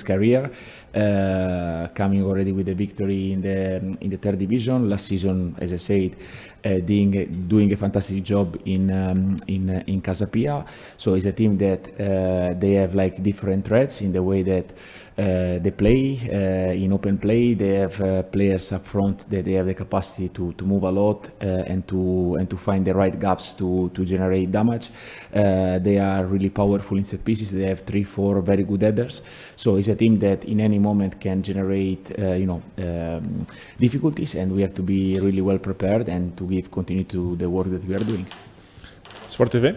career, coming already with a victory in the third division last season. As I said, doing a fantastic job in Casa. So it's a team that they have like different threats in the way that they play in open play. They have players up front that they have the capacity to move a lot and to find the right gaps to generate damage. They are really powerful in set pieces. They have 3-4 very good headers. So it's a team that in any moment can generate difficulties, and we have to be really well prepared and to continue to the work that we are doing. Sport TV.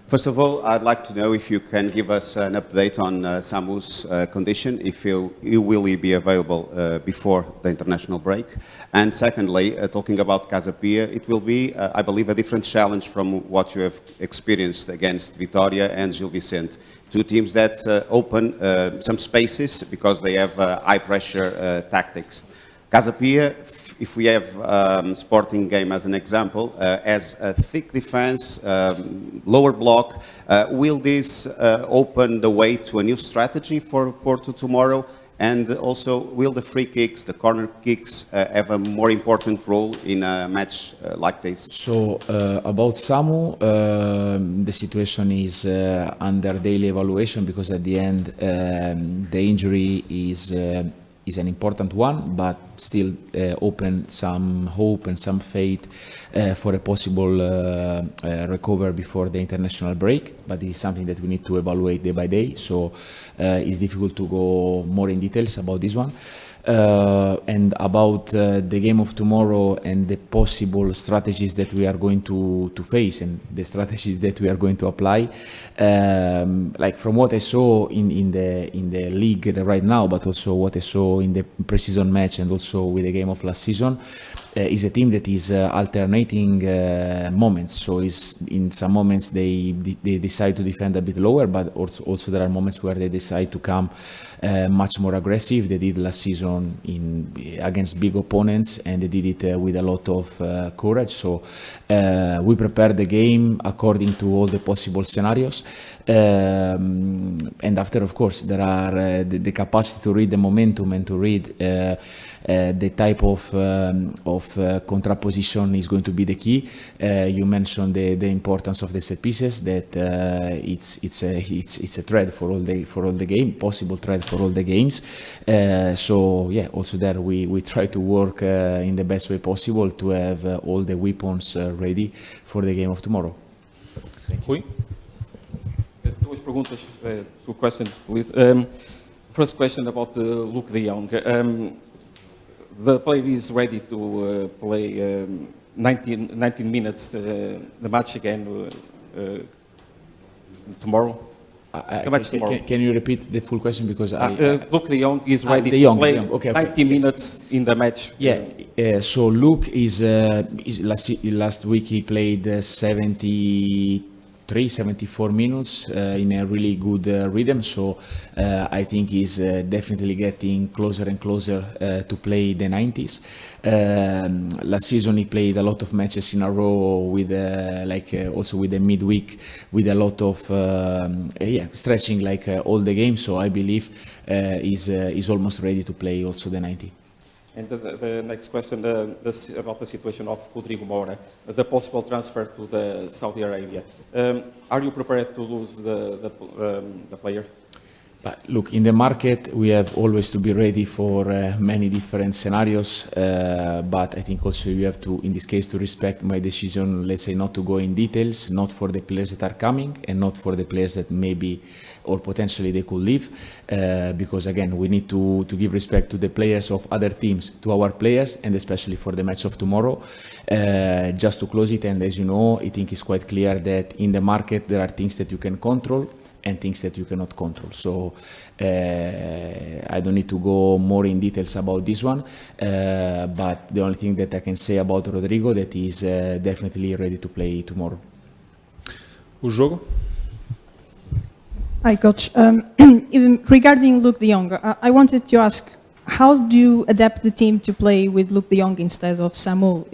First of all, I'd like to know if you can give us an update on Samu's condition, if he will be available before the international break. And secondly, talking about Casa Pia, it will be, I believe, a different challenge from what you have experienced against Vitória and Gil Vicente. Two teams that open some spaces because they have high-pressure tactics. Casa Pia, if we have Sporting game as an example, has a thick defense, lower block. Will this open the way to a new strategy for Porto tomorrow? And also, will the free kicks, the corner kicks, have a more important role in a match like this? So about Samu, the situation is under daily evaluation because at the end the injury is an important one, but still open some hope and some faith for a possible recovery before the international break. But it is something that we need to evaluate day by day. So it's difficult to go more in details about this one. And about the game of tomorrow and the possible strategies that we are going to face and the strategies that we are going to apply, like from what I saw in the league right now, but also what I saw in the pre-season match and also with the game of last season, is a team that is alternating moments. So is in some moments they decide to defend a bit lower, but also there are moments where they decide to come much more aggressive. They did last season against big opponents, and they did it with a lot of courage. So we prepared the game according to all the possible scenarios, and after, of course, there are the capacity to read the momentum and to read the type of contraposition is going to be the key. You mentioned the importance of the set pieces, that it's a thread for all the game, possible thread for all the games. So yeah, also there we try to work in the best way possible to have all the weapons ready for the game of tomorrow. Rui? Duas perguntas, two questions, please. First question about Luke de Jong. The player is ready to play 19 minutes the match again tomorrow. Can you repeat the full question, because Luke de Jong is ready to play 90 minutes in the match. Yeah. So Luke is last week he played 74 minutes in a really good rhythm. So I think he's definitely getting closer and closer to play the 90s. Last season he played a lot of matches in a row with also with the midweek with a lot of stretching all the games. So I believe he's almost ready to play also the 90. And the next question about the situation of Rodrigo Moura, the possible transfer to the Saudi Arabia. Are you prepared to lose the player? But look, in the market, we have always to be ready for many different scenarios. But I think also you have to, in this case, to respect my decision, let's say, not to go in details, not for the players that are coming and not for the players that maybe or potentially they could leave. Because again, we need to give respect to the players of other teams, to our players, and especially for the match of tomorrow. Just to close it, and as you know, I think it's quite clear that in the market there are things that you can control and things that you cannot control. So I don't need to go more in details about this one, but the only thing that I can say about Rodrigo, that he's definitely ready to play tomorrow. O jogo? Hi, Coach. Even regarding Luke de Jong, I wanted to ask how do you adapt the team to play with Luke de Jong instead of Samu?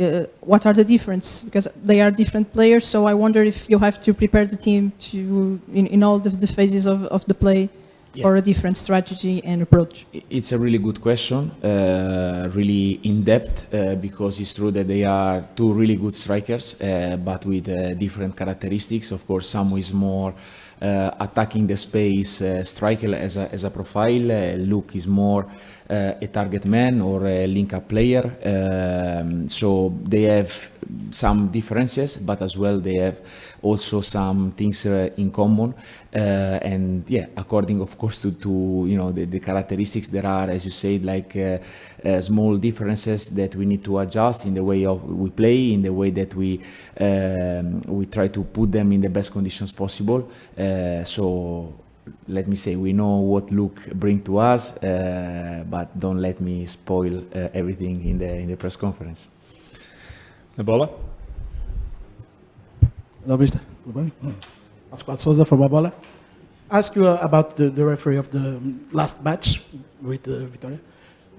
What are the differences? Because they are different players, so I wonder if you have to prepare the team to, in all the phases of the play, for a different strategy and approach. It's a really good question, really in depth, because it's true that they are two really good strikers, but with different characteristics. Of course, Samu is more attacking the space striker as a profile. Luke is more a target man or a link-up player. So they have some differences, but as well they have also some things in common. And yeah, according of course to you know the characteristics, there are, as you said, like small differences that we need to adjust in the way of we play, in the way that we try to put them in the best conditions possible. So let me say, we know what Luke brings to us, but don't let me spoil everything in the press conference. Bola? Hello, Mister. Tudo bem? Pascoal Souza from Bola. Ask you about the referee of the last match with Vitória.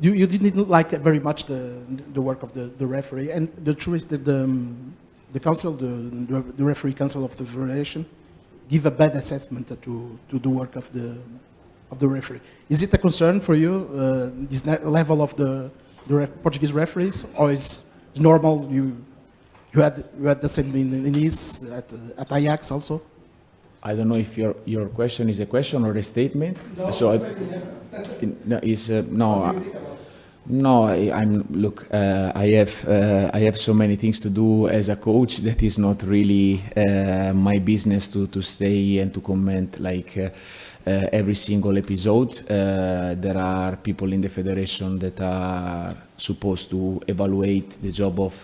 You didn't like very much the work of the referee, and the truth is that the council, the referee council of the federation, give a bad assessment to the work of the referee. Is it a concern for you, this level of the Portuguese referees, or is normal? You had the same in Nice, at Ajax also? I don't know if your question is a question or a statement. No, so look. I have so many things to do as a coach that is not really my business to stay and to comment like every single episode. There are people in the federation that are supposed to evaluate the job of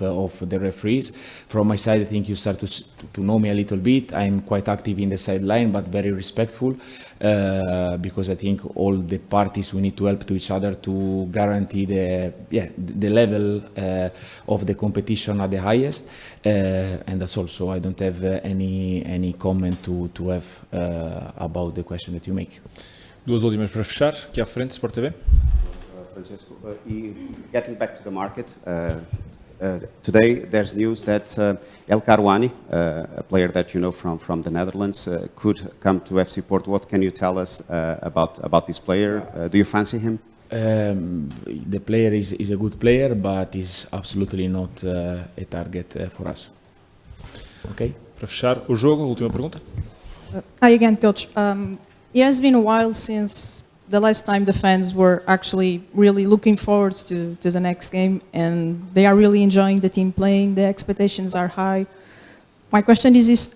the referees. From my side, I think you start to know me a little bit. I'm quite active in the sideline, but very respectful, because I think all the parties, we need to help to each other to guarantee the level of the competition at the highest, and that's all. So I don't have any comment to have about the question that you make. Duas últimas para fechar, aqui à frente, Sport TV. Francesco, getting back to the market, today there's news that El Karouani, a player that you know from the Netherlands, could come to FC Porto. What can you tell us about this player? Do you fancy him? The player is a good player, but is absolutely not a target for us. Okay? Para fechar o jogo, última pergunta. Hi again, Coach. It has been a while since the last time the fans were actually really looking forward to the next game, and they are really enjoying the team playing. The expectations are high. My question is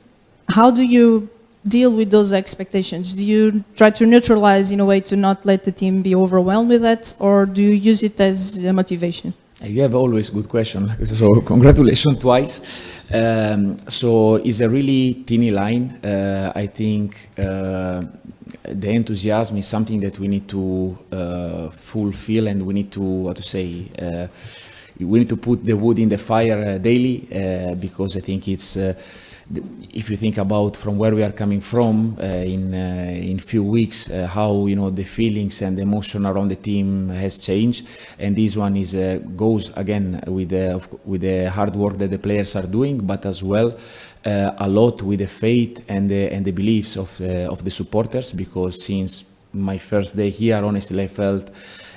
how do you deal with those expectations? Do you try to neutralize in a way to not let the team be overwhelmed with that, or do you use it as a motivation? You have always good question, so congratulations twice. So it's a really tiny line. I think the enthusiasm is something that we need to fulfill, and we need to, we need to put the wood in the fire daily, because I think it's, if you think about from where we are coming from in few weeks, how the feelings and the emotion around the team has changed, and this one is goes again with the hard work that the players are doing, but as well a lot with the faith and the beliefs of the supporters, because since my first day here, honestly, I felt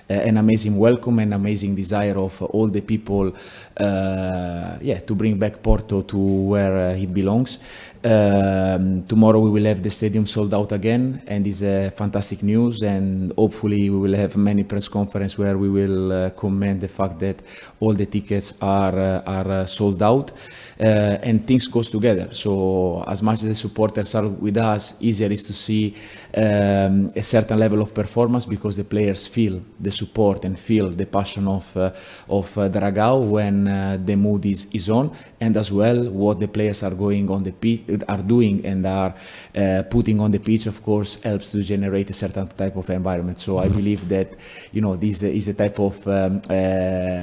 an amazing welcome and amazing desire of all the people to bring back Porto to where it belongs. Tomorrow we will have the stadium sold out again, and it's fantastic news, and hopefully we will have many press conferences where we will comment the fact that all the tickets are sold out, and things goes together. So as much as the supporters are with us, easier is to see a certain level of performance, because the players feel the support and feel the passion of Dragao when the mood is on, and as well what the players are going on the pitch, are doing and are putting on the pitch, of course, helps to generate a certain type of environment. So I believe that this is a type of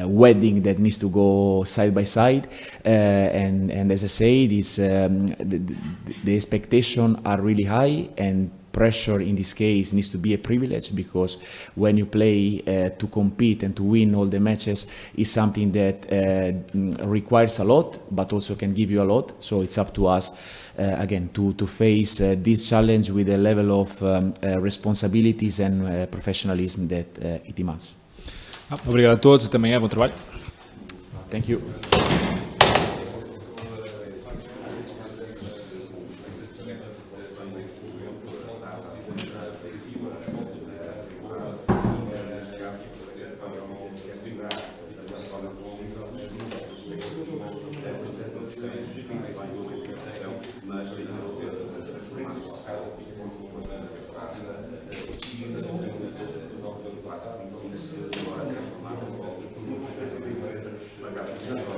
wedding that needs to go side by side, and as I say, this the expectations are really high, and pressure in this case needs to be a privilege, because when you play to compete and to win all the matches is something that requires a lot, but also can give you a lot. So it's up to us again to face this challenge with a level of responsibilities and professionalism that it demands. Obrigado a todos, até amanhã, bom trabalho. Thank you. Obrigado.